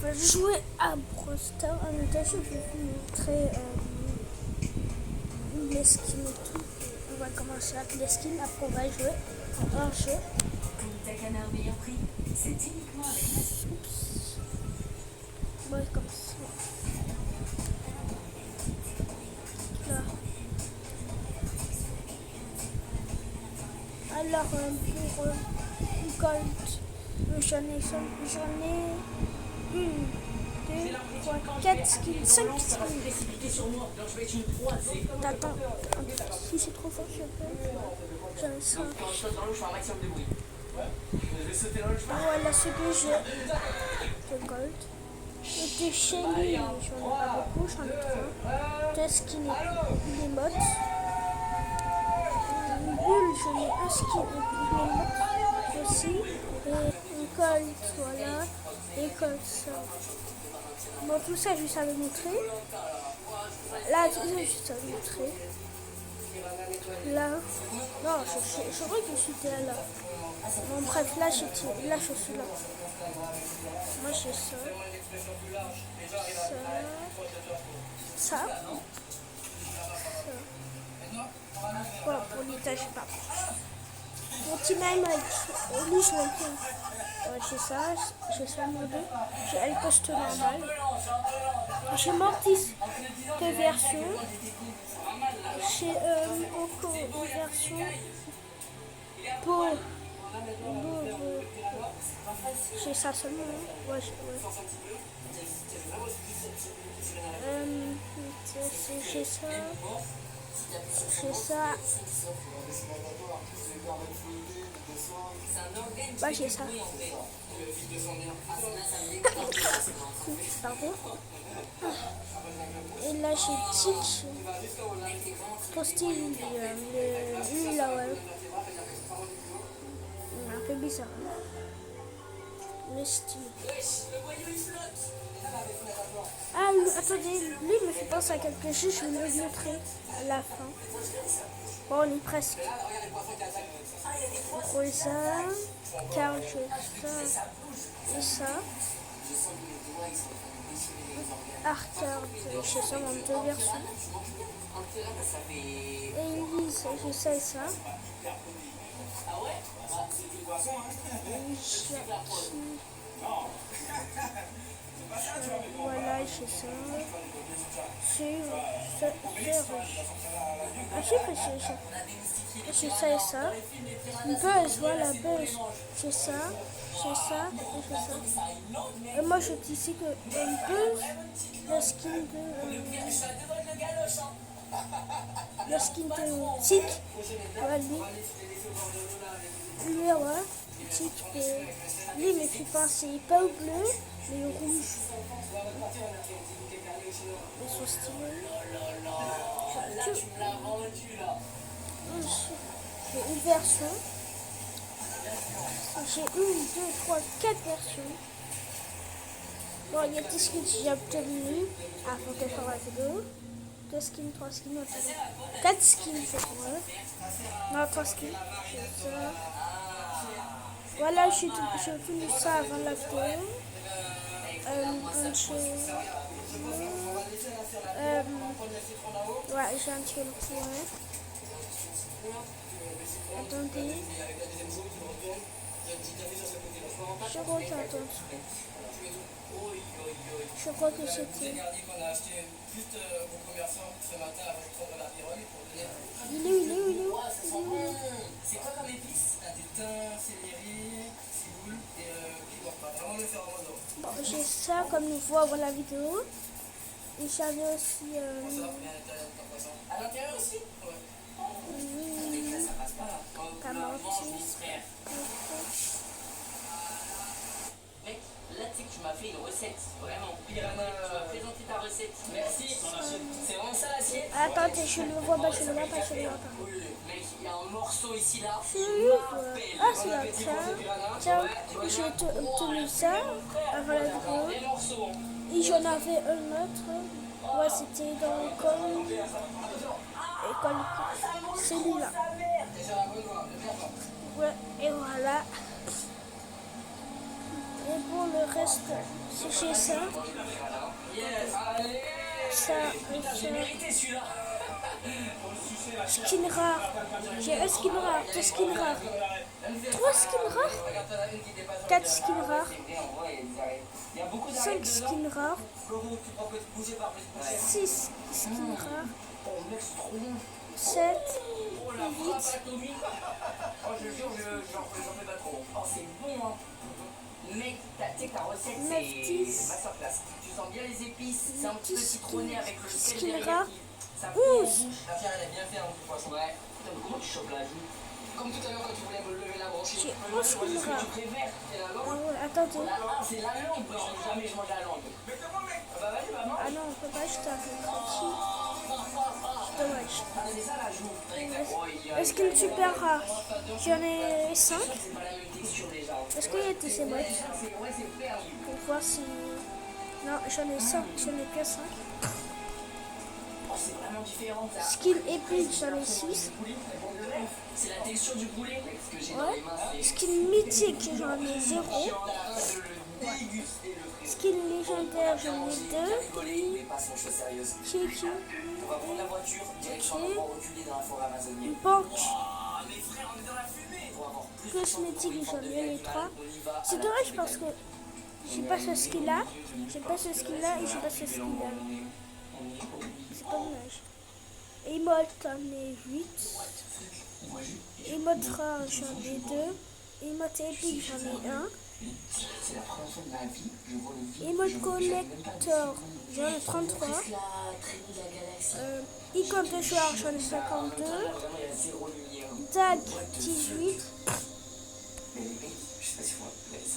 va jouer à Brawl Stars. En état, je vais vous montrer les skins et tout. On va commencer avec les skins, après on va jouer en un jeu. Ta canard meilleur prix, c'est uniquement avec la... Oups. Ouais, comme ça. Là. Alors, pour Gold, j'en ai une, deux, trois, quatre skins, 5 skins. Attends, si c'est trop fort, je peux. J'en ai 5. Voilà ce que j'ai de Gold. Et de Shelly, j'en ai pas beaucoup, j'en ai 3. 2 skins et des modes. Bulle, j'en ai un skin et des modes aussi. Et Gold, voilà. Et comme ça. Bon, tout ça, je savais montrer. Là, tout ça, je savais montrer. Là. Non, je crois que j'étais là. Bon, bref, là, je suis là. Moi, j'ai ça. Ça. Ça. Voilà, pour l'étage, je sais pas. Mon petit même, lui, je l'aime bien. J'ai ça, mon deux. J'ai elle poste normal. J'ai Mortis de version. J'ai encore une version pour. J'ai ça seulement. Hein. Ouais. J'ai ça. Bah, j'ai ça. Pardon. Et là, j'ai Tic. Posté lui là, ouais. Un peu bizarre. Hein. Le style. Ah, attendez, lui me fait penser à quelque chose, je vais le montrer à la fin. Bon, on est presque. Rosa, Carl, ça et ça. Arthur, j'ai ça dans deux versions. Et Elise, j'ai ça et ça. Et Jackie. Voilà, j'ai ça. J'ai ça et ça. Buzz, voilà, Buzz. J'ai ça et j'ai ça. Et moi, je dis ici que Buzz, le skin de Tic, voilà, lui, ouais, Tic, lui, il me fait penser pas au bleu, mais au rouge. Ils sont stylés. J'ai une version. J'ai 1, 2, 3, 4 versions. Bon, il y a des skins que j'ai obtenus avant de faire la vidéo. 2 skins, 3 skins, 4 skins, je crois. Non, 3 skins. J'ai ça. Voilà, j'ai obtenu ça avant la vidéo. Ouais, j'ai un petit peu le courant. Attendez. Je crois que c'était. Il est où? C'est quoi comme épice? T'as des thym, céleri, ciboule et vraiment le faire en mode. Bon, j'ai ça comme nous voit avant la vidéo. Et j'avais aussi. À l'intérieur aussi? Ouais. Mec, là tu sais que tu m'as fait une recette, vraiment. Piranha, tu m'as présenté ta recette. Merci. C'est vraiment ça l'assiette? Attends, je le vois pas. Mec, il y a un morceau ici là. Ah, c'est là. Tiens, j'ai obtenu ça avant la vidéo. Et j'en avais un autre. Ouais, c'était dans l'école. Celui-là. Ouais, et voilà. Et pour le reste, j'ai ça. Yes, allez. Ça, J'ai mérité celui-là. skin rare. J'ai un skin rare, deux skins rares, trois skins rares, quatre skins rares, cinq skins rares, six skins rares, 7, 8, Oh, je jure, j'en fais pas trop. Oh, c'est bon, hein. Mec, tu sais que ta recette, c'est 10, masterclass. Tu sens bien les épices, c'est un petit peu citronné avec le sel skin derrière rare, qui... Ça 11. La pierre, elle a bien fait un petit poisson. Ouais. Putain, mais comment tu chopes la joue? Comme tout à l'heure quand tu voulais me lever la branchée. J'ai Moi, 11 je vois skins ce que rares. tu préfères, c'est la Ah langue. ouais, attendez. C'est la langue, bro. Jamais je mange la langue. Mais comment, mec? Bah, vas-y, bah, mange. Ah non, on peut pas acheter un peu ici. Dommage. Ah, c'est ça la joue. Oh, il y a... Un skin super rare. J'en ai 5. C'est pas la même texture déjà. Est-ce qu'il y a des émotes Ouais, c'est perdu. pour voir si... Non, j'en ai 5, j'en ai que 5. Oh, c'est vraiment différent ça. Skin épique, j'en ai 6. C'est la texture du poulet. Ce que j'ai dans les Ouais. mains, c'est... Skin mythique, j'en ai 0. Skin légendaire, j'en ai 2. Mais pas son chose sérieuse. Kiki. On va prendre la voiture, direction un endroit reculé dans la forêt amazonienne. Banque. Oh, mes frères, on est dans la fumée. Pour avoir plus de chance de trouver Cosmétique, une j'en forme de ai vie 3. animale, on y va C'est à la dommage découverte. parce que j'ai pas ce skin là. J'ai pas ce skin là et j'ai pas ce skin là. C'est pas dommage. Emote, j'en ai 8. Emote rare, j'en ai 2. Emote épique, j'en ai 1. C'est la première fois de ma vie que je vois une vie. Emote collector, j'en ai 33. Icône de joueur, j'en ai 52. Tag, 18. Mais les mecs, je sais pas si vous...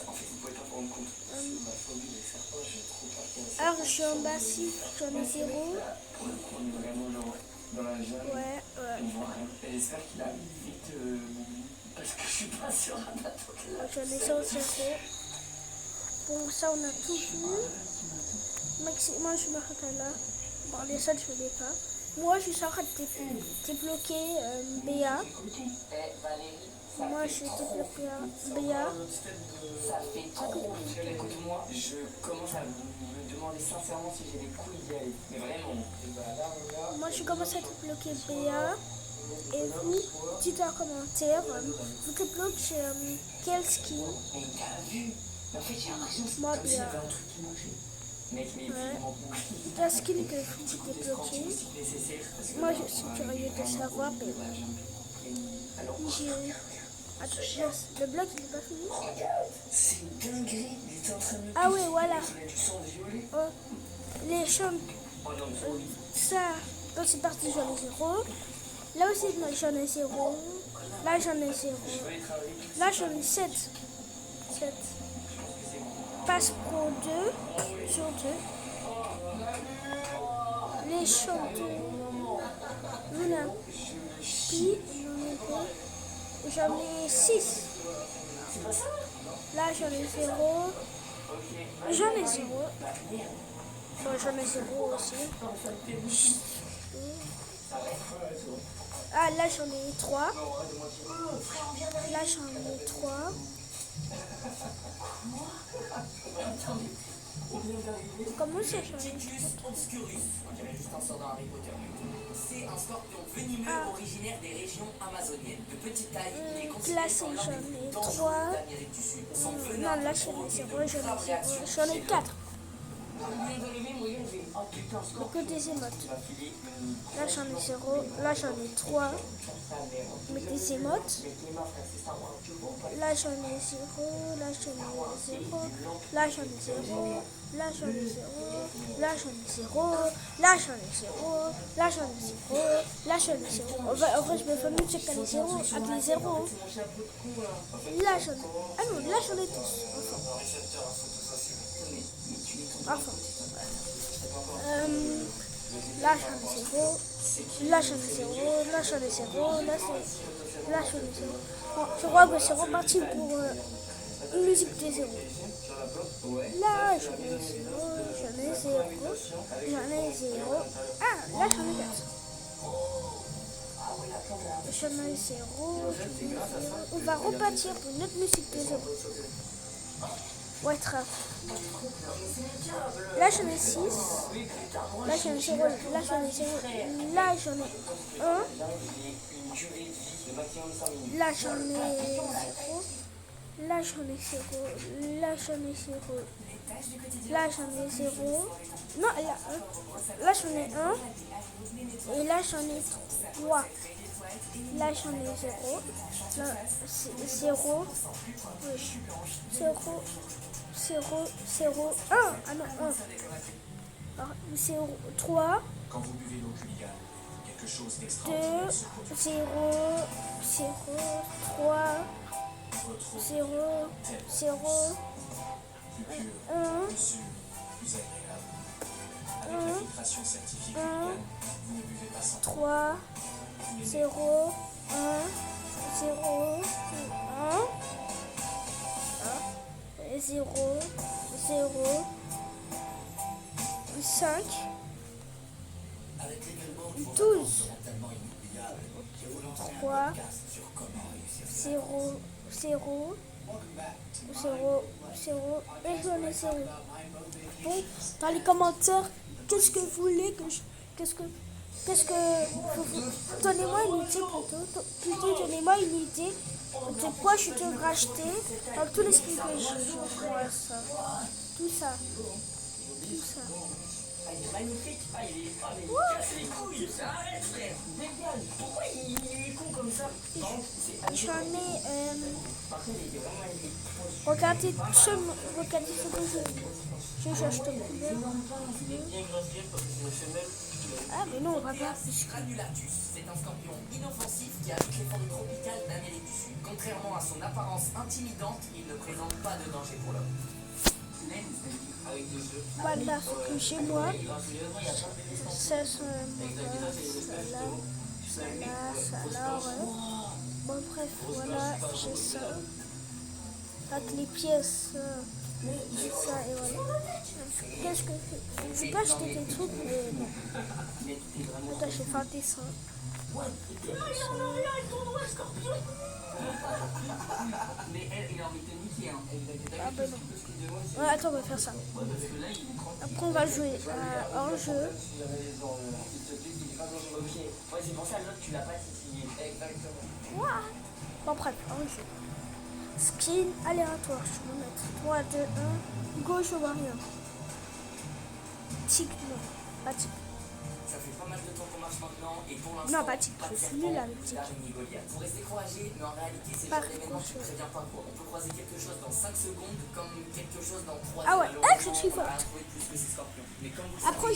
En fait, vous pouvez pas vous rendre compte. Ma phobie des serpents, j'ai trop peur. Argent massif, j'en ai 0. Pour le coup, on est vraiment genre dans la jungle. Ouais, On voit rien. Et j'espère qu'il arrive vite, parce que je suis pas sur un bateau de là. j'en ai 0. Bon, ça, on a tout vu. Moi, je m'arrête là. Bon, les autres, je ne l'ai pas. Moi, je suis en train de débloquer BA. Moi, je suis débloqué BA. Ça fait trop. Écoute-moi, je commence à me demander sincèrement si j'ai des couilles d'y aller. Mais vraiment. Moi, je commence à débloquer BA. Et vous, dites en commentaire, vous débloquez quel skin? Mais t'as vu? En fait, j'ai l'impression que c'est Moi, comme s'il y BA. avait un truc qui mangeait. Mec, mais Ouais. La skin que vous débloquez. Moi, je suis curieux de savoir. Mais... J'ai... Attends, le bloc, il n'est pas fini. C'est une dinguerie. Il était en train de me Ah oui, voilà. il a du sang violet. Oh, les champs, Oh non, mais ça, dans cette partie, j'en ai 0. Là aussi, moi, j'en ai 0. Là, j'en ai 0. Là, j'en ai 7. 7. Passe Pro 2 sur 2. Les champs de Luna. Puis, j'en ai 6. Là, j'en ai 0. J'en ai 0. Bon, j'en ai 0 aussi. Ah, là, j'en ai 3. Là, j'en ai 3. Comment ça, j'en ai 3? Obscurus, on dirait juste un sort dans Harry Potter. C'est un scorpion venimeux originaire des régions amazoniennes. De petite taille, il est considéré Classé, comme l'un j'en des plus ai dangereux 3. d'Amérique du Sud. Son venin Non, là, peut j'en ai provoquer 0. de graves réactions J'en ai chez 4. l'homme. Oh putain, Que des émotes. il m'a filé une... Là, j'en ai 0. Là, j'en ai 3. Mais des émotes. Là, j'en ai 0. Là, j'en ai 0. Là, j'en ai 0. Là, j'en ai 0. Là, j'en ai 0. Là, j'en ai 0. Là, j'en ai 0. Là, j'en ai 0. En vrai, je me fais mieux checker les 0 avec les 0. Là, j'en ai... Ah non, là, j'en ai tous. Enfin. Là, j'en ai 0. Là, j'en ai 0. Là, j'en ai 0. Là, j'en ai 0. Bon, je crois que c'est reparti pour une musique des 0. Là, j'en ai 0. J'en ai 0. J'en ai 0. Ah, là, j'en ai 4. J'en ai 0. On va repartir pour une autre musique des 0. Ouais, trap. Là, j'en ai 6. Là, j'en ai 0. Là, j'en ai 0. Là, j'en ai 1. Là, j'en ai 0. Là, j'en ai 0. Là, j'en ai 0. Là, j'en ai 0. Non, là, 1. Là, j'en ai 1. Et là, j'en ai 3. Là, j'en ai 0. Là, c'est 0. Oui. 0. 0. 0. 1. Ah non, 1. 0. 3. Quand vous buvez l'eau Culligan, quelque chose 2. d'extraordinaire se 0. 0. 3. retrouve 0. 0. plus pur, 1. plus sûr, plus agréable. Avec la filtration certifiée Culligan, vous ne buvez pas sans 3. vous l'aimez. 0. 1. 0. 1. 0. 0. 5. 12. 3. 0. 0. 0. 0. Et j'en ai 0. Bon, dans les commentaires, qu'est-ce que vous voulez que je... Qu'est-ce que... Donnez-moi une idée plutôt. Donnez-moi une idée de quoi je te racheter dans tous les skins que j'ai. Genre ça. Tout ça. Tout ça. Ah, il est magnifique. Ah, il est casse les couilles. Arrête, frère. Dégage. Pourquoi il est con comme ça? J'en ai... Par contre, il est vraiment magnifique. Regardez ce que je cherche de couleur. Il est bien gracieux parce que c'est une femelle. Ah mais non, on va pas. Granulatus, c'est un scorpion inoffensif qui habite les forêts tropicales d'Amérique du Sud. Contrairement à son apparence intimidante, il ne présente pas de danger pour l'homme. Avec des œufs. Voilà ce que j'ai moi. Gracieusement, il y a plein de bébés sans Ça, ça, là, ouais. Bon bref, voilà, j'ai ça. Avec les pièces, j'ai ça et voilà. Qu'est-ce que je peux acheter des trucs, mais non. Attends, je vais faire des dessins. Mais elle, il a envie de te niquer, hein. Ah ben non. Ouais, attends, on va faire ça. Après, on va jouer à un jeu. Ok. Ouais, c'est pour ça l'autre, tu l'as pas titillé. Exactement. Ouah. Bon, bref, un jeu. Skin aléatoire. Je vais mettre 3, 2, 1. Gauche, je vois rien. Tic, non. Pas tic. Ça fait pas mal de temps qu'on marche maintenant et pour l'instant, Non, pas tic. pas de Je suis serpent, nul avec tic. d'araignée Goliath. Vous restez courageux, mais en réalité, c'est le Par genre d'événement qui ne contre, prévient pas quoi. On peut croiser quelque chose dans 5 secondes comme quelque chose dans 3 Ah ouais, heures. je suis On va forte. trouver plus que ces scorpions. Mais comme vous Après,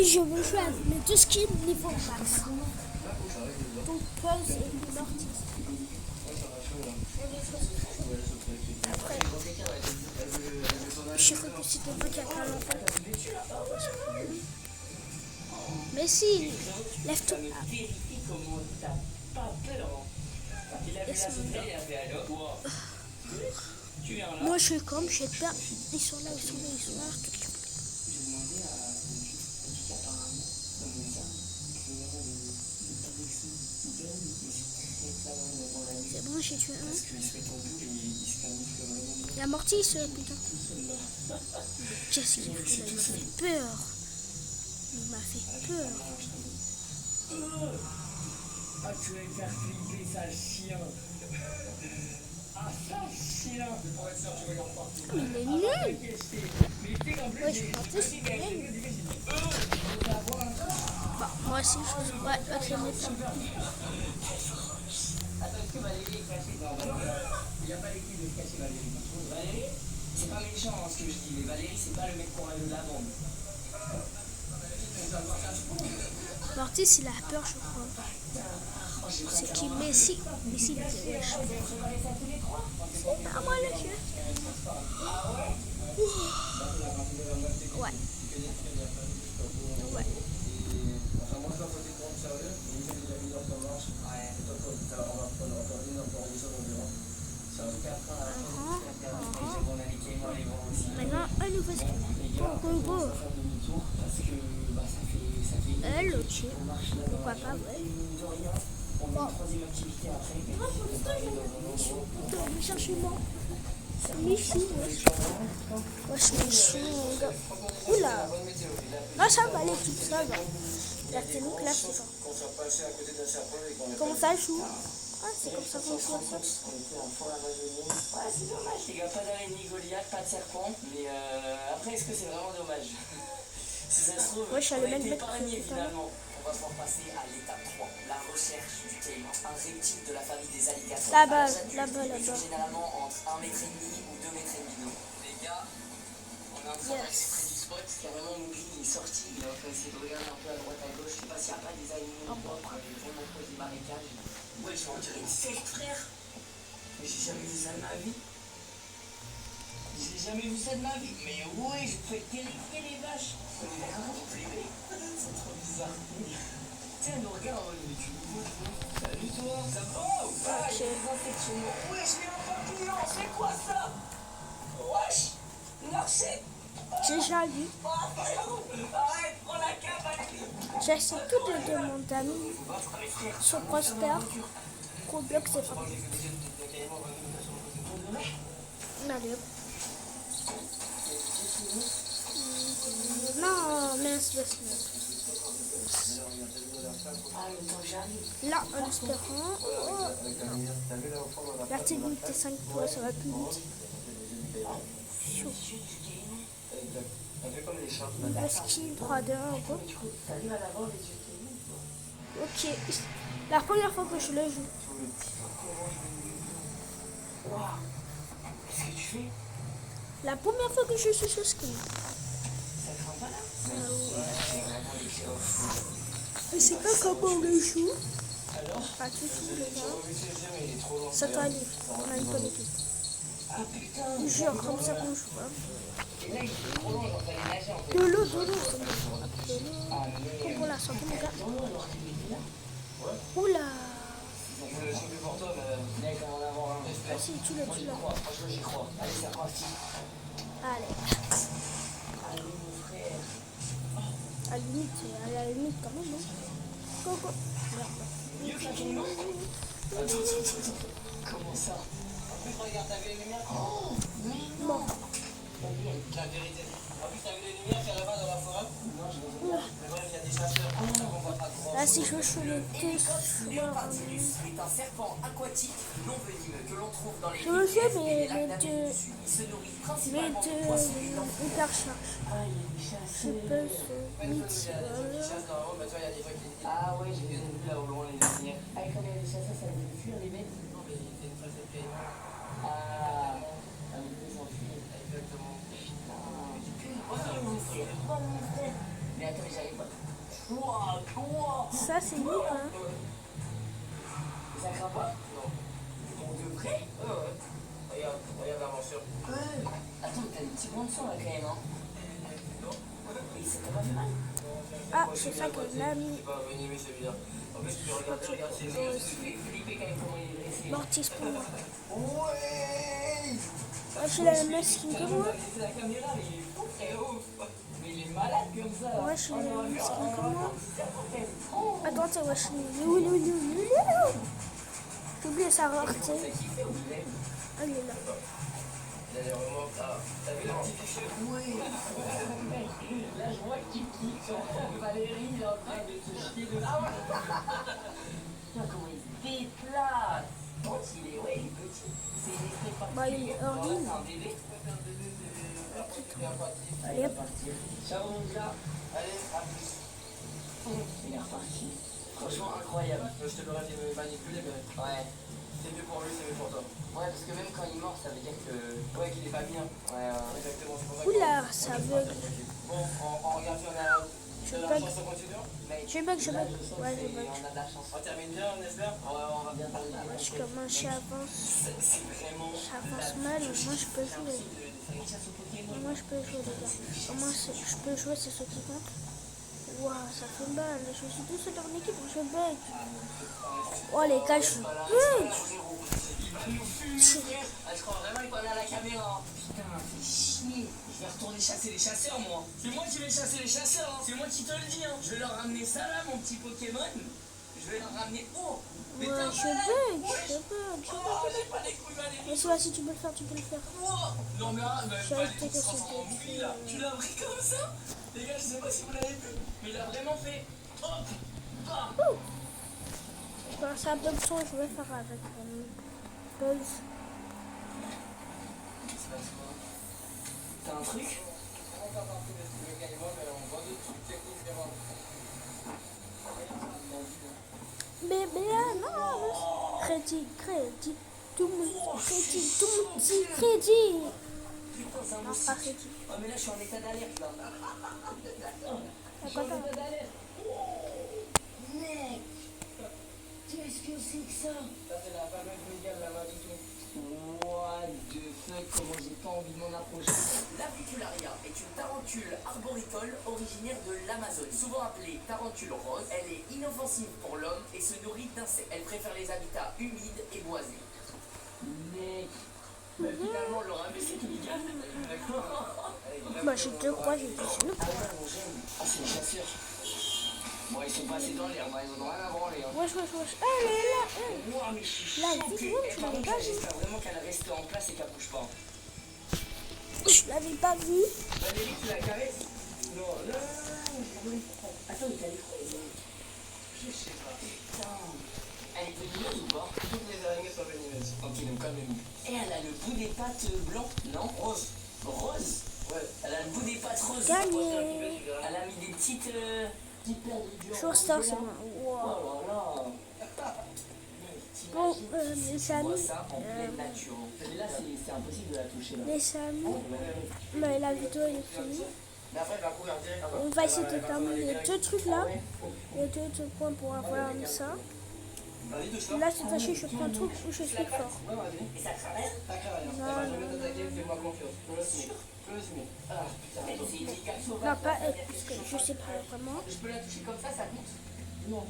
je veux jouer avec mes deux skins niveau max. Donc, pause et mortis. Après, je crois que c'était pas quelqu'un l'enfant. Mais si, lève-toi. Vérifie comment t'as pas peur. Il a vu la sauter, il a fait alors. Tu viens là. Moi, je suis comme, j'ai peur. Ils sont là, ils sont là, ils sont là. J'ai demandé à une qui apparemment, comme ça, C'est bon, j'ai tué un. parce qu'il se fait tomber et il se camufle vraiment. Il a morti ce putain. Qu'est-ce qu'il fait là? Il m'a fait peur. Il m'a fait peur. Ah, tu vas me faire flipper, sale chien. Ah, sale chien. Mais il est nul. Ouais, je suis partie, c'est nul. Bon, moi aussi, je suis... Ouais, ok, maintenant. Attends, est-ce que Valérie est cachée dans il n'y a pas l'équipe de cacher Valérie. Valérie, c'est pas méchant hein, ce que je dis, mais Valérie, c'est pas le mec qu'on a de la bande. Mortis, il a peur, je crois. C'est qui Messi. Messi, il était wesh. C'est pas moi le jeu. Ouais. Ouais. Maintenant, un nouveau skin. Go, go, go. Elle, ok. Pourquoi pas, ouais. Bon. Putain, mais cherchez-moi. Michou, wesh. Wesh, Michou, mon gars. Oula. Non, ça va aller, tout ça va. La tenue classique. Qu'on soit passé à côté d'un serpent et qu'on Comment ça joue? Ah, c'est comme ça qu'on joue à ça. on était en fond la rajeunir. Ouais, c'est dommage, les gars, pas d'araignée Goliath, pas de serpent. Mais après, est-ce que c'est vraiment dommage? Si ça se trouve, Ouais, je suis allée on a mettre été bête épargnés tout à l'heure. finalement. On va pouvoir passer à l'étape 3, la recherche du caïman, un reptile de la famille des alligators. Là-bas, À l'âge adulte, là-bas, il mesure là-bas. généralement entre 1,5 m ou 2,5 m d'eau. Les gars, on est en train d'arriver près du spot. Carrément, Mougli il est sorti. Il est en train d'essayer de regarder un peu à droite à gauche. Je sais pas s'il n'y a pas des animaux propres avec vraiment cause des marécages. Ouais, je vais en tirer une secte, frère. Mais j'ai jamais vu ça de ma vie. J'ai jamais vu ça de ma vie. Mais ouais, je fais terrifier les vaches. On est vraiment flippés. C'est trop bizarre. Tiens, nous regarde en mode, mais tu nous vois, salut toi, ça va? Ah, il y a des insectes sur moi. Wesh, mais un papillon, c'est quoi ça? Wesh, une insecte. J'ai déjà vu. Oh, arrête, prends la cape, allez. J'essaie tout de demander d'amis sur Prosper. Roblox, c'est pas. Allez, hop. Non, mince, laisse. Là, en espérant. Oh. L'activité 5 points, ça va plus vite. Chaud. Le ski 3D, quoi. Ok. La première fois que je le joue. Qu'est-ce que tu fais? La première fois que je suis sur ski. Ça craint pas là? Je sais pas comment on le joue. Alors? Pas du tout, les gars. Mais il est trop long. Ça doit aller. On a une bonne équipe. Ah putain! Je jure comme ça qu'on joue. Hein. Et là, il est trop long, genre, t'allais nager en fait. De l'eau. Ah, mais. Pour la santé, mon gars. Dans l'eau alors qu'il est là? Oula. Je vais le choper pour toi, mais Mec, on va en avoir un. Ah si, tu l'as. Franchement, j'y crois. Allez, c'est reparti. Allez. Allez, mon frère. À la limite quand même, non? Go, go. Merde. Attends. Comment ça? En plus, regarde, t'as vu les lumières? Oh, mais Bon. la vérité. En plus, t'as vu les lumières qu'il y a là-bas dans la forêt? Non, je les ai pas. Mais bref, il y a des chasseurs. On voit pas trop. Là, si je suis les deux Leopardirus est un serpent aquatique non venimeux que l'on trouve dans les Je le sais, rivières et les mais lacs d'Amérique du Sud. Il se nourrit mais principalement de de poissons vivants. hyper charge. Ah, il y a des Je chasseurs. peux se mythe. Ah ouais, j'ai vu là au loin les lumières. Ah, et quand il y a des chasseurs, ça me fait fuir les bêtes? Non, mais il fait une phase de paiement. Ah, ça me fait s'enfuir. Exactement. Mais attends, j'arrive pas. Wow. Ça, c'est nul, hein. Ça craint pas? Non. Pour de vrai? Ouais. Regarde l'aventure. Attends, mais t'as des petits bons de sang là quand même, hein? Non. Et ça t'a pas fait mal? Ah, c'est ça que l'ami C'est pas venimeux celui-là. En plus, tu regardes, c'est flippé quand même comment il est dressé. mortis pour moi. Ouais! Ah, j'ai la même skin que moi. C'est la caméra, mais il est fou, frérot. Mais il est malade comme ça. Ouais, j'ai la même skin que moi. Oh. Attends, c'est wesh. J'ai oublié sa rareté. T'as kiffé ou il aime? Ah, il est là. Il a vraiment. Ah, t'as vu le petit fichier? Oui. Là, je vois qu'il kiffe. Valérie, il est en train de se chier dessus. Putain, comment il se déplace. Quand il est, ouais, il est petit. C'est une espèce particulière. Bah, il est hors Alors là, ligne. c'est un bébé. Allez, hop. Ciao, mon gars. Allez, à plus. Il est reparti. Franchement, incroyable. Je te l'aurais fait manipuler, mais. Ouais. C'est mieux pour lui, c'est mieux pour toi. Ouais, parce que même quand il mord, ça veut dire que. Ouais, qu'il est pas bien. Ouais, exactement. C'est pour ça que. Oula, ça bug. Bon, on regarde si on a. Je de la bug. chance, on continue? Je bug. Ouais, je bug. On a de la chance. On termine bien, on espère? Ouais, on va bien terminer. Je commence, j'avance. C'est vraiment. J'avance mal, moi je peux jouer. Moi je peux jouer, les gars. Moi je peux jouer, c'est ce qui compte. Waouh, ça fait mal. Je suis tout seul dans l'équipe, je bug. Oh les gars, je bug. Je crois vraiment qu'il parlait à la caméra. Putain, fais chier. Je vais retourner chasser les chasseurs, moi. C'est moi qui vais chasser les chasseurs. Hein. C'est moi qui te le dis. Hein. Je vais leur ramener ça là, mon petit Pokémon. Je vais leur ramener. Oh, Ouais, je bug. Mais c'est vas-y, tu peux le faire, tu peux le faire. Non mais arrête, mais J'arrive pas les peut-être coups à se transforment en pluie là. Tu l'as pris comme ça? Les gars, je sais pas si vous l'avez vu, mais il a vraiment fait. Hop, bam. C'est un peu le son, je vais faire avec Buzz. T'as un truc? Bébé, non. Crédit, tout petit crédit. Putain, c'est un Non, moustique. pas crédit. Oh, mais là, je suis en état d'alerte là. T'as quoi, t'as? Mec, qu'est-ce que c'est que ça? Ça, c'est la fameuse brigade là-bas du tout. What the fuck, comment j'ai pas envie de m'en approcher. L'Avicularia est une tarentule arboricole originaire de l'Amazone. Souvent appelée tarentule rose, elle est inoffensive pour l'homme et se nourrit d'insectes. Elle préfère les habitats humides et boisés. Mec, Mais finalement, on l'aura mis cette brigade. Bah, je te crois, j'ai dit c'est nous. ah ouais, mon gène. Ah, c'est le chasseur. Bon, ils sont passés dans l'air, ils en ont rien à branler. Hein. Wesh. Elle est là. Ouah, mais je suis La choqué. vidéo, tu Par l'avais contre, pas là, vue. j'espère vraiment qu'elle reste en place et qu'elle bouge pas. Je l'avais pas vu. Valérie, tu la caresses? Non, non. Attends, mais t'as les couilles? Je sais pas. Putain. Elle est venimeuse ou pas? Toutes les araignées sont venimeuses. Ok, donc calmez-vous. Et elle a le bout des pattes blanc, non? Rose. Rose? Ouais. Elle a le bout des pattes roses. Gagné. Elle a mis des petites perles de dior. Showstar, c'est moi. Oh Wow. là là. Bon, T'imagines les si tu vois amis. ça en pleine nature. Mais là, c'est impossible de la toucher là. Les amis. Mais la vidéo est finie. Mais après, elle va courir direct. On va essayer de terminer les deux trucs là. Les deux points pour avoir ça. Vas-y, touche-la. Là, cette fois-ci, je prends un truc où je suis fort. Ouais, vas-y. Et ça craque. T'as qu'à rien. Non, Je vais t'attaquer, fais-moi confiance. Je peux l'assumer. Je peux l'assumer. Ah putain, mais c'est illégal. Non, pas elle, parce que je sais pas vraiment. Je peux la toucher comme ça compte? Non.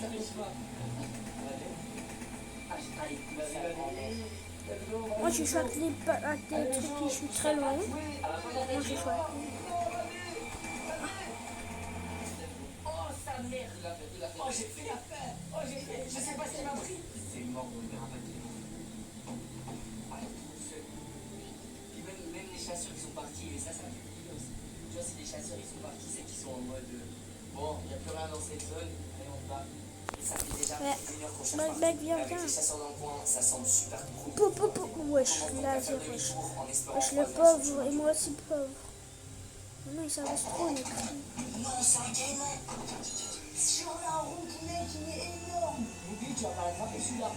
Ça touche pas. Ah, j'ai pas les couilles. Let's go. Moi, je suis avec des trucs qui sont très longs. Moi, je suis avec Oh, sa mère. Oh, j'ai fait l'affaire. Oh, j'ai fait. Je sais pas ce qu'il m'a pris. C'est mort, on verra pas. Puis même les chasseurs qui sont partis, et ça me fait plaisir aussi. Tu vois, si les chasseurs ils sont partis, c'est qu'ils sont en mode bon, il n'y a plus rien dans cette zone, allez, on va. Et ça fait déjà Ouais. 1 heure qu'on chasse Mec, partout. mec, viens, Avec viens. les chasseurs dans le coin, ça semble super cool. Wesh, là, Faire wesh. demi-tour en espérant Wesh, le croiser un pauvre, chemin. et moi aussi pauvre. Non, il s'avance trop, les cris. Non, c'est un caïman. Sur la route, mec, il est énorme. Oublie, tu vas pas l'attraper celui-là.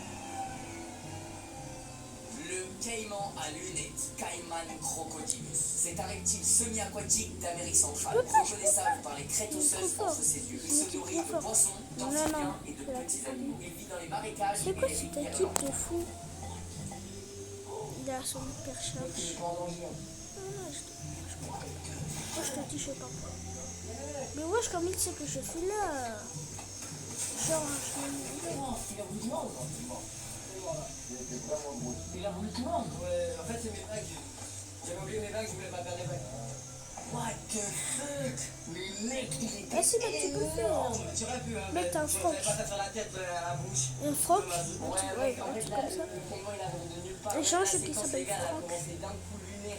Le caïman à lunettes, Caiman crocodilus. C'est un reptile semi-aquatique d'Amérique centrale, reconnaissable par les crêtes osseuses entre ses yeux. Il se nourrit de poissons, d'amphibiens et de petits animaux. Il vit dans les marécages C'est et quoi les cette rivières. équipe de fous? Il a son hyper Il charge. est pas en danger. Moi, je te dis, je sais pas quoi. Mais wesh, comme il sait que je suis là. Genre, Non, il a voulu te mordre. Il a voulu te mordre. Ouais, en fait, c'est mes bagues. J'avais oublié mes bagues, je voulais pas perdre les bagues. What the fuck? Mais mec, il était Ah si, mais tu peux faire. Tu aurais pu, hein. Mec, t'as un tu froc. aurais pas ça sur la tête, à la bouche. Un froc. Ouais, Ouais, mec, en un fait, truc là, comme ça. le caïman, il arrive de nulle part. Et change La ce qui séquence s'appelle légale a froc. commencé d'un coup lunaire.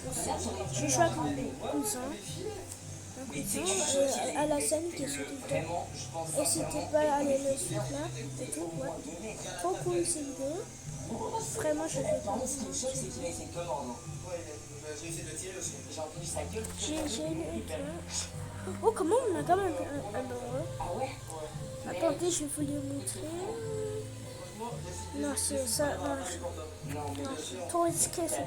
Je joue avec mon cousin. Un cousin à la scène qui est sur TikTok. Vraiment, je pense Et si tu peux aller le suivre là, et tout, ouais. Trop cool cette vidéo. Vraiment, je fais Par pas. contre, ce qui me choque, c'est qu'il a essayé de te mordre. Ouais, j'ai essayé de tirer aussi. J'ai entendu sa gueule. J'ai une Oh, comment on a quand même un heureux. Ah ouais? Attendez, je vais vous le montrer. Non, c'est ça. Non, Non, mais non, trop risqué ce truc.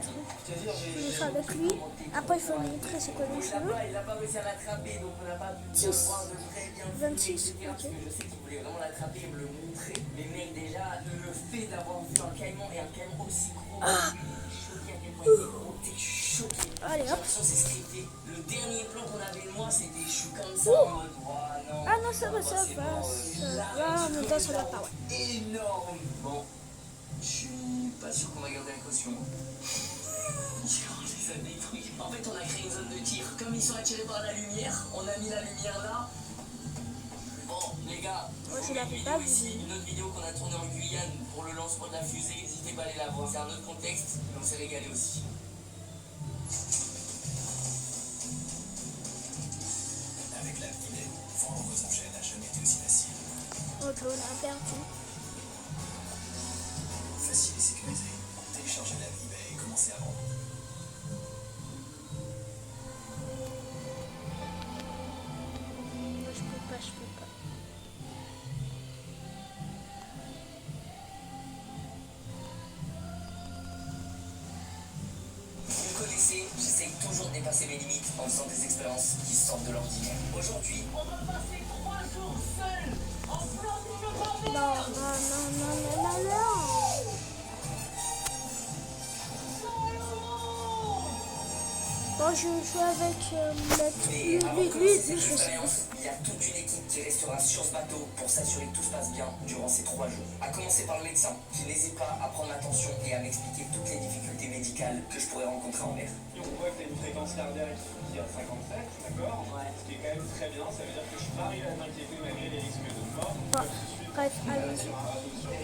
Je te jure, Je vais faire avec lui. Après, il faut lui montrer c'est quoi les cheveux. il a pas réussi à l'attraper, donc on n'a pas pu bien 6. voir de près, bien 26, filmer, etc. Parce que je sais qu'il voulait vraiment l'attraper et me le montrer. Mais mec, déjà, le fait d'avoir vu un caïman et un caïman aussi gros, choqué à quel point il est gros, t'es choqué. Allez, J'ai hop. l'impression que c'est scripté. Le dernier plan qu'on avait de moi, c'était je suis comme ça en mode, oh, non. Ah non, ça va, Bah, ça c'est va. bon, Ça là, va, en même temps, ça va pas. Ouais. énorme. Bon, je suis pas sûr qu'on va garder la caution. On les a détruits. En fait, on a créé une zone de tir. Comme ils sont attirés par la lumière, on a mis la lumière là. Bon, les gars, je Moi, vous je mets l'avais une pas vidéo vu. ici, une autre vidéo qu'on a tournée en Guyane pour le lancement de la fusée. N'hésitez pas à aller la voir. C'est un autre contexte, mais on s'est régalé aussi. Avec l'app d'IBM, vendre vos objets n'a jamais été aussi facile. Ok, on a perdu. Facile et sécurisé. Téléchargez l'app eBay et commencez à vendre. Moi, je peux pas, je peux pas. Vous me connaissez, j'essaye toujours de dépasser mes limites en faisant des expériences qui sortent de l'ordinaire. Aujourd'hui, On va passer 3 jours seuls, en plein milieu de la Non, non, non, non, non, non, non. Bon, je joue avec mais avant de lui, commencer cette je sais. expérience, il y a toute une équipe qui restera sur ce bateau pour s'assurer que tout se passe bien durant ces 3 jours. À commencer par le médecin, qui n'hésite pas à prendre ma tension et à m'expliquer toutes les difficultés médicales que je pourrais rencontrer en mer. On voit que tu as une fréquence cardiaque qui est à 57, d'accord? Ouais. Ce qui est quand même très bien, ça veut dire que je suis pas arrivé à m'inquiéter malgré les risques de mort. Ah, bref, allez. Sur un bateau sur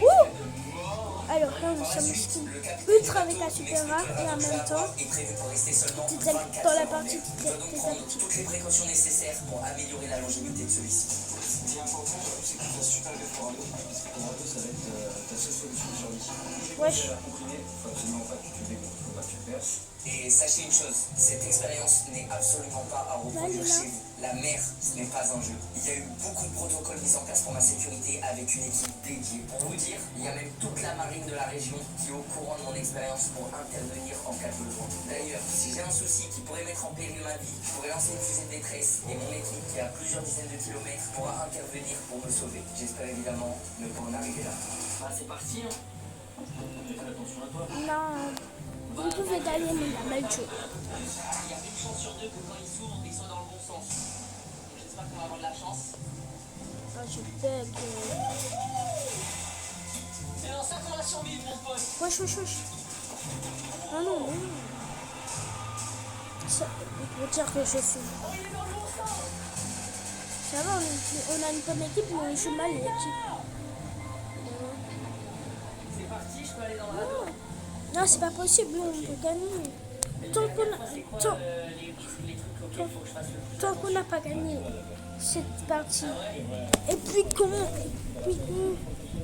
Alors là, nous Par la sommes suite, ski le capitaine ultra du avec bateau la qui super m'explique rare que le et en radeau que je vais même temps, avoir est prévu pour rester seulement tu 24 dans la heures en partie mer. qui Je dois donc prendre toutes les précautions nécessaires pour améliorer la longévité de celui-ci. Ce qui est important, c'est que tu fasses super gaffe au radeau, parce que ton radeau, ça va être ta seule solution de survie. Wesh. À la comprimer, il faut absolument pas que tu le dégonfles, faut pas que tu le perces. Et sachez une chose, cette expérience n'est absolument pas à reproduire chez vous. La mer, ce n'est pas un jeu. Il y a eu beaucoup de protocoles mis en place pour ma sécurité avec une équipe dédiée. Pour vous dire, il y a même toute la marine de la région qui est au courant de mon expérience pour intervenir en cas de besoin. D'ailleurs, si j'ai un souci qui pourrait mettre en péril ma vie, je pourrais lancer une fusée de détresse et mon équipe qui est à plusieurs dizaines de kilomètres pourra intervenir pour me sauver. J'espère évidemment ne pas en arriver là. Bah, c'est parti, hein. Fais attention à toi. non, vous pouvez d'aller, mais il a mal joué. Il y a une chance sur deux que quand ils s'ouvrent, ils sont dans le bon sens. Donc, j'espère qu'on va avoir de la chance. Ah, je bug. C'est dans ça qu'on va survivre, mon pote. Wesh, wesh, wesh. Ah non, non. Ça, pour dire que je suis. Oh, il est dans le bon sens. Ça va, on a une bonne équipe, mais on joue mal l'équipe. C'est parti, je peux aller dans le radeau. Non, c'est pas possible, on peut gagner. Tant qu'on a, C'est quoi tant, les trucs auxquels il faut que je fasse le plus? tant qu'on n'a pas gagné cette partie. Et puis comment,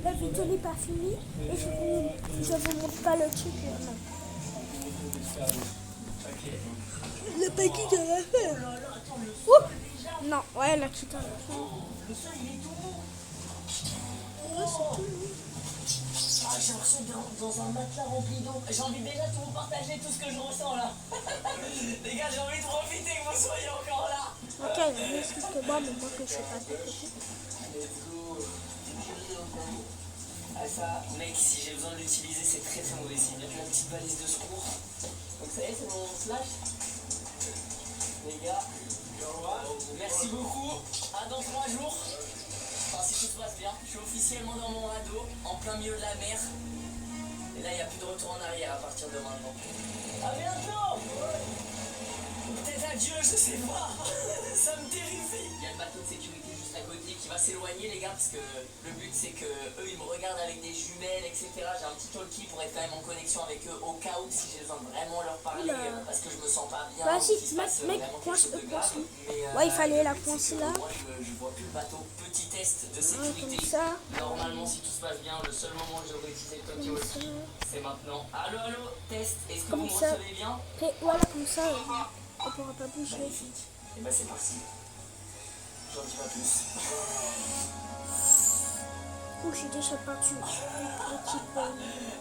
la vidéo n'est pas finie et je vous montre pas le truc. Non. Le paquet de la faire. Non, ouais, la quitte. Le sol, il est tout mou. Ouais, c'est tout. Ah, j'ai l'impression d'être dans un matelas rempli d'eau. J'ai envie déjà de vous partager tout ce que je ressens là. Les gars, j'ai envie de profiter que vous soyez encore là. Ok, excuse que moi, mais moi que je sais pas de côté. Let's go. Ah ça, mec, si j'ai besoin de l'utiliser, c'est très très mauvais signe. La petite valise de secours. Donc ça y est, c'est mon flash. Les gars, merci beaucoup. À dans 3 jours. Enfin, si tout se passe bien, je suis officiellement dans mon radeau, en plein milieu de la mer. Et là, il n'y a plus de retour en arrière à partir de maintenant. À bientôt. Peut-être adieu, je sais pas. Ça me terrifie. Il y a le bateau de sécurité juste à côté qui va s'éloigner, les gars, parce que le but c'est que eux ils me regardent avec des jumelles, etc. J'ai un petit talkie pour être quand même en connexion avec eux au cas où si j'ai besoin de vraiment leur parler Oula. parce que je me sens pas bien. Vas-y, qu'il se passe mec, vraiment quelque coince, chose de grave. Mais, Ouais, il fallait la le but, c'est coincer que là. Moi je vois plus le bateau. Petit test de Ouais, sécurité. comme ça. Normalement, si tout se passe bien, le seul moment où je devrais utiliser le talkie Comme ça. aussi, c'est maintenant. Allô, allô, test. Est-ce que Comme vous me ça. recevez bien? Et voilà, comme ça, on pourra pas bouger. Magnifique. Et bah c'est parti. J'en dis pas plus. Ouh, j'ai déjà perdu l'équipe.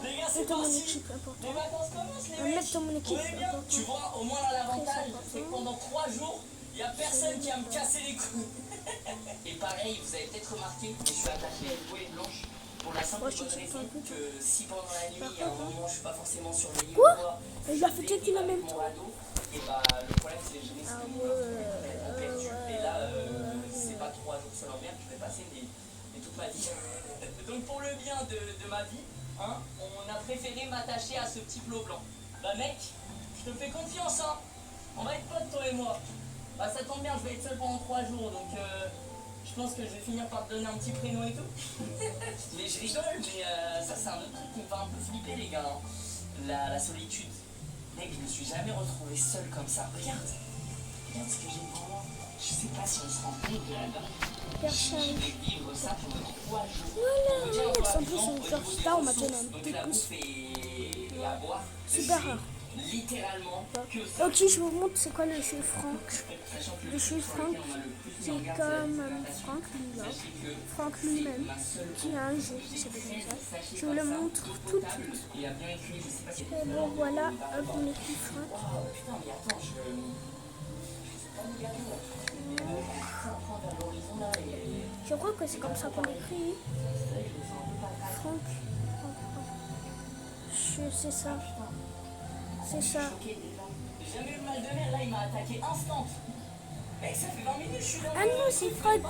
Les gars, Mets c'est dans mon parti. équipe Les important. vacances commencent, les mecs. Mettre dans mon équipe Vous voyez bien, important. tu vois, au moins là, l'avantage, Très c'est que important. pendant 3 jours, il n'y a personne qui va me casser les couilles. Et pareil, vous avez peut-être remarqué que je suis attaché à une bouée blanche pour la simple Moi, et je bonne sais raison pas. que si pendant la nuit, il y a un moment, je suis pas forcément surveillé Quoi? ou quoi, Il je a fait dérive qu'il a avec même mon temps. radeau, et bah le problème c'est que je risque de mourir complètement perdu. Et là, c'est pas 3 jours seul en mer que je vais passer, mais toute ma vie. Donc pour le bien de ma vie, hein, on a préféré m'attacher à ce petit plot blanc. Bah mec, je te fais confiance, hein. On va être potes toi et moi. Bah ça tombe bien, je vais être seul pendant 3 jours, donc je Je pense que je vais finir par te donner un petit prénom et tout. Mais je rigole, mais ça c'est un autre truc qui me fait un peu flipper les gars. Hein. La solitude. Mec, je me suis jamais retrouvé seul comme ça. Regarde. Regarde ce que j'ai devant moi. Je sais pas si on se rend compte de la date. Personne. Je vais vivre ça pendant 3 jours. Voilà, Déjà, regarde, on en plus, va on au genre niveau des star, on m'a donné ressources, un donc petit la pouce. bouffe et à boire. Super c'est rare. littéralement que ça. Ok, je vous montre c'est quoi le cheveu Franck. Sachant que Le cheveu Franck, on a le plus mis c'est en garde, comme c'est Franck lui-là. sachez que Franck lui-même, ma seule qui a un jeu qui s'appelle comme ça. Je vous le montre tout de suite. Il a bien écrit, je sais pas si Et bon, voilà, hop, on écrit Franck. waouh, putain, mais attends, je sais pas me garder là. Un point vers l'horizon là et Je crois que c'est comme ça qu'on écrit. c'est vrai que je me sens un peu pas grave. Franck. C'est ça. C'est ça. Choqué déjà. J'ai jamais eu le mal de mer là, il m'a attaqué instant. Mec, ça fait 20 minutes, je suis là. Ah non, c'est Franck.